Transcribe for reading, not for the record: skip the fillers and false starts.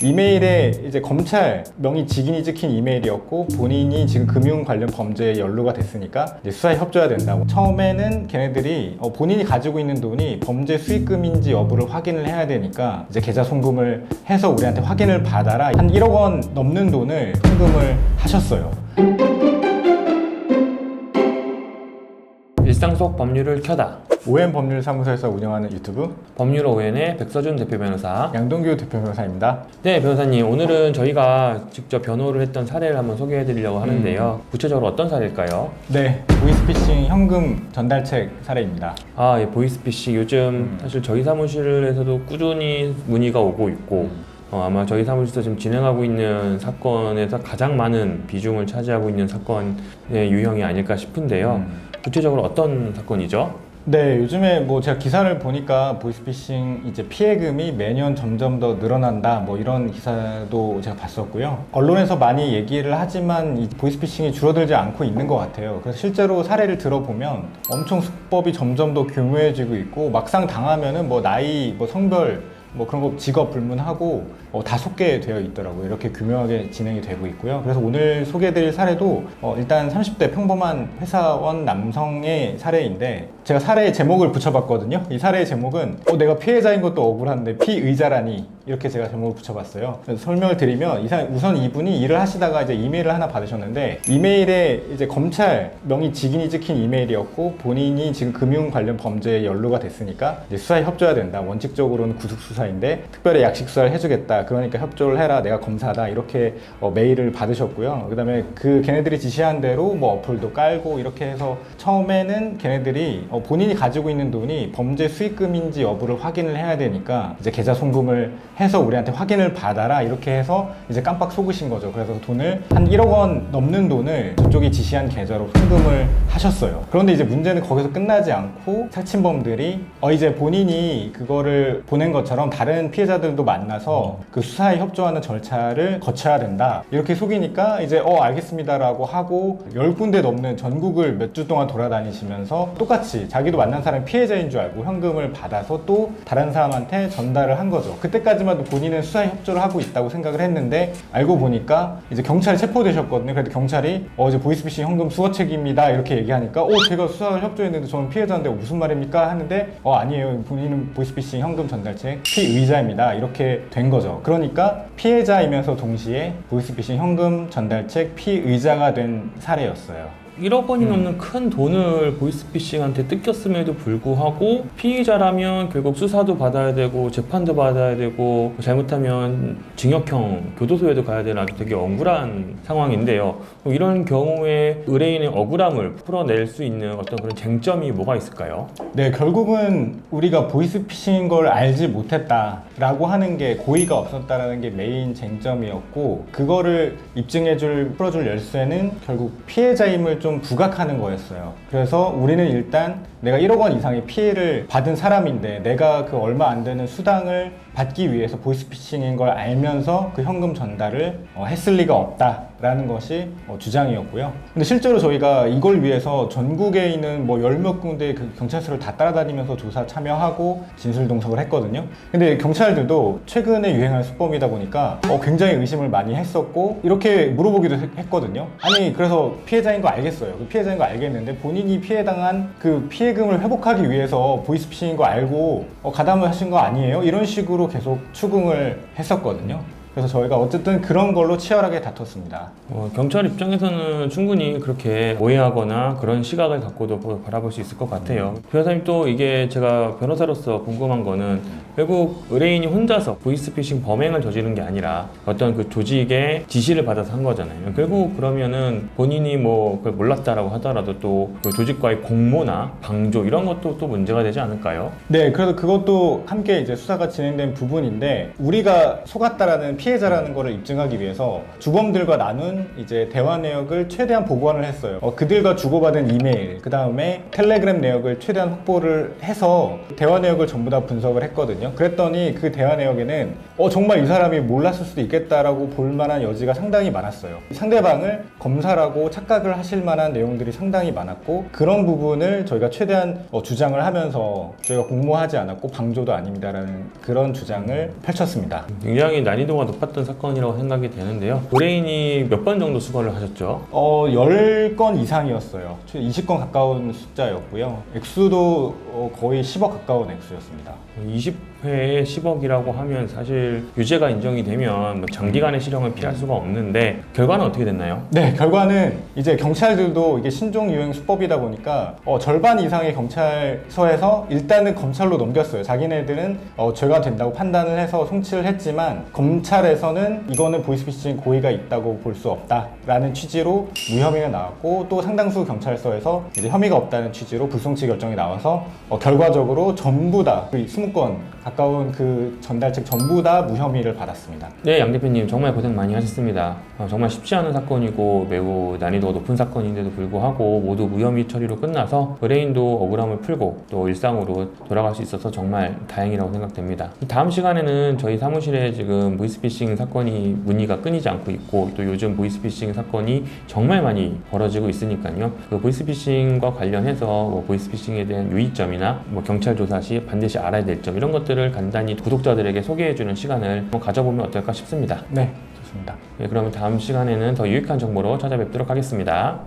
이메일에 이제 검찰 명의 직인이 찍힌 이메일이었고 본인이 지금 금융 관련 범죄에 연루가 됐으니까 이제 수사에 협조해야 된다고. 처음에는 걔네들이 본인이 가지고 있는 돈이 범죄 수익금인지 여부를 확인을 해야 되니까 이제 계좌 송금을 해서 우리한테 확인을 받아라. 한 1억 원 넘는 돈을 송금을 하셨어요. 일상 속 법률을 켜다. OM 법률사무소에서 운영하는 유튜브 법률 ON의 백서준 대표 변호사. 양동규 대표 변호사입니다. 네, 변호사님. 오늘은 저희가 직접 변호를 했던 사례를 한번 소개해 드리려고 하는데요. 구체적으로 어떤 사례일까요? 네, 보이스피싱 현금 전달책 사례입니다. 예, 보이스피싱. 요즘 사실 저희 사무실에서도 꾸준히 문의가 오고 있고 아마 저희 사무실에서 지금 진행하고 있는 사건에서 가장 많은 비중을 차지하고 있는 사건의 유형이 아닐까 싶은데요. 구체적으로 어떤 사건이죠? 네, 요즘에 뭐 제가 기사를 보니까 보이스피싱 이제 피해금이 매년 점점 더 늘어난다 뭐 이런 기사도 제가 봤었고요. 언론에서 많이 얘기를 하지만 이 보이스피싱이 줄어들지 않고 있는 것 같아요. 그래서 실제로 사례를 들어보면 엄청 수법이 점점 더 교묘해지고 있고 막상 당하면은 뭐 나이, 뭐 성별 뭐 그런 거 직업 불문하고 다 속게되어 있더라고요. 이렇게 교묘하게 진행이 되고 있고요. 그래서 오늘 소개해드릴 사례도 일단 30대 평범한 회사원 남성의 사례인데 제가 사례의 제목을 붙여봤거든요. 이 사례의 제목은 내가 피해자인 것도 억울한데 피의자라니 이렇게 제가 제목을 붙여봤어요. 그래서 설명을 드리면 우선 이분이 일을 하시다가 이제 이메일을 하나 받으셨는데 이메일에 이제 검찰 명의 직인이 찍힌 이메일이었고 본인이 지금 금융 관련 범죄에 연루가 됐으니까 이제 수사에 협조해야 된다. 원칙적으로는 구속수사인데 특별히 약식수사를 해주겠다. 그러니까 협조를 해라. 내가 검사다. 이렇게 메일을 받으셨고요. 그 다음에 걔네들이 지시한 대로 뭐 어플도 깔고 이렇게 해서 처음에는 걔네들이 본인이 가지고 있는 돈이 범죄 수익금인지 여부를 확인을 해야 되니까 이제 계좌 송금을 해서 우리한테 확인을 받아라. 이렇게 해서 이제 깜빡 속으신 거죠. 그래서 돈을 한 1억 원 넘는 돈을 저쪽이 지시한 계좌로 송금을 하셨어요. 그런데 이제 문제는 거기서 끝나지 않고 살친범들이 이제 본인이 그거를 보낸 것처럼 다른 피해자들도 만나서 그 수사에 협조하는 절차를 거쳐야 된다. 이렇게 속이니까 이제 알겠습니다라고 하고 10군데 넘는 전국을 몇 주 동안 돌아다니시면서 똑같이 자기도 만난 사람이 피해자인 줄 알고 현금을 받아서 또 다른 사람한테 전달을 한 거죠. 그때까지만 해도 본인은 수사에 협조를 하고 있다고 생각을 했는데 알고 보니까 이제 경찰에 체포되셨거든요. 그래도 경찰이 이제 보이스피싱 현금 수거책입니다. 이렇게 얘기하니까 제가 수사에 협조했는데 저는 피해자인데 무슨 말입니까? 하는데 아니에요. 본인은 보이스피싱 현금 전달책 피의자입니다. 이렇게 된 거죠. 그러니까 피해자이면서 동시에 보이스피싱 현금 전달책 피의자가 된 사례였어요. 1억 원이 넘는 큰 돈을 보이스피싱한테 뜯겼음에도 불구하고 피의자라면 결국 수사도 받아야 되고 재판도 받아야 되고 잘못하면 징역형 교도소에도 가야 되는 아주 되게 억울한 상황인데요. 이런 경우에 의뢰인의 억울함을 풀어낼 수 있는 어떤 그런 쟁점이 뭐가 있을까요? 네, 결국은 우리가 보이스피싱인 걸 알지 못했다라고 하는 게 고의가 없었다라는 게 메인 쟁점이었고 그거를 풀어줄 열쇠는 결국 피해자임을 좀 부각하는 거였어요. 그래서 우리는 일단 내가 1억 원 이상의 피해를 받은 사람인데 내가 그 얼마 안 되는 수당을 받기 위해서 보이스피싱인 걸 알면서 그 현금 전달을 했을 리가 없다라는 것이 주장이었고요. 근데 실제로 저희가 이걸 위해서 전국에 있는 뭐 10몇 군데의 그 경찰서를 다 따라다니면서 조사 참여하고 진술 동석을 했거든요. 근데 경찰들도 최근에 유행하는 수법이다 보니까 굉장히 의심을 많이 했었고 이렇게 물어보기도 했거든요. 아니 그래서 피해자인 거 알겠어요. 그 피해자인 거 알겠는데 본인이 피해당한 그 피해금을 회복하기 위해서 보이스피싱인 거 알고 가담을 하신 거 아니에요? 이런 식으로 계속 추궁을 했었거든요. 그래서 저희가 어쨌든 그런 걸로 치열하게 다퉜습니다. 경찰 입장에서는 충분히 그렇게 오해하거나 그런 시각을 갖고도 바라볼 수 있을 것 같아요. 변호사님 또 이게 제가 변호사로서 궁금한 거는 결국 의뢰인이 혼자서 보이스피싱 범행을 저지른 게 아니라 어떤 그 조직의 지시를 받아서 한 거잖아요. 결국 그러면은 본인이 뭐 그걸 몰랐다라고 하더라도 또 그 조직과의 공모나 방조 이런 것도 또 문제가 되지 않을까요? 네, 그래서 그것도 함께 이제 수사가 진행된 부분인데 우리가 속았다라는 피해자라는 거를 입증하기 위해서 주범들과 나눈 이제 대화 내역을 최대한 보관을 했어요. 그들과 주고받은 이메일, 그 다음에 텔레그램 내역을 최대한 확보를 해서 대화 내역을 전부 다 분석을 했거든요. 그랬더니 그 대화 내역에는 정말 이 사람이 몰랐을 수도 있겠다라고 볼 만한 여지가 상당히 많았어요. 상대방을 검사라고 착각을 하실 만한 내용들이 상당히 많았고 그런 부분을 저희가 최대한 주장을 하면서 저희가 공모하지 않았고 방조도 아닙니다라는 그런 주장을 펼쳤습니다. 굉장히 난이도가 높았던 사건이라고 생각이 되는데요. 의뢰인이 몇 번 정도 수거를 하셨죠? 10건 이상이었어요. 20건 가까운 숫자였고요. 액수도 거의 10억 가까운 액수였습니다. 20회에 10억이라고 하면 사실 유죄가 인정이 되면 뭐 장기간의 실형을 피할 수가 없는데 결과는 어떻게 됐나요? 네, 결과는 이제 경찰들도 이게 신종유행 수법이다 보니까 절반 이상의 경찰서에서 일단은 검찰로 넘겼어요. 자기네들은 죄가 된다고 판단을 해서 송치를 했지만 검찰에서는 이거는 보이스피싱 고의가 있다고 볼 수 없다라는 취지로 무혐의가 나왔고 또 상당수 경찰서에서 이제 혐의가 없다는 취지로 불송치 결정이 나와서 결과적으로 전부 다 그 20건 가까운 그 전달책 전부 다 무혐의를 받았습니다. 네, 양 대표님 정말 고생 많이 하셨습니다. 정말 쉽지 않은 사건이고 매우 난이도가 높은 사건인데도 불구하고 모두 무혐의 처리로 끝나서 의뢰인도 억울함을 풀고 또 일상으로 돌아갈 수 있어서 정말 다행이라고 생각됩니다. 다음 시간에는 저희 사무실에 지금 보이스피싱 사건이 문의가 끊이지 않고 있고 또 요즘 보이스피싱 사건이 정말 많이 벌어지고 있으니까요. 그 보이스피싱과 관련해서 뭐 보이스피싱에 대한 유의점이나 뭐 경찰 조사 시 반드시 알아야 될 점 이런 것들을 간단히 구독자들에게 소개해주는 시간을 한번 가져보면 어떨까 싶습니다. 네, 좋습니다. 네, 그러면 다음 시간에는 더 유익한 정보로 찾아뵙도록 하겠습니다.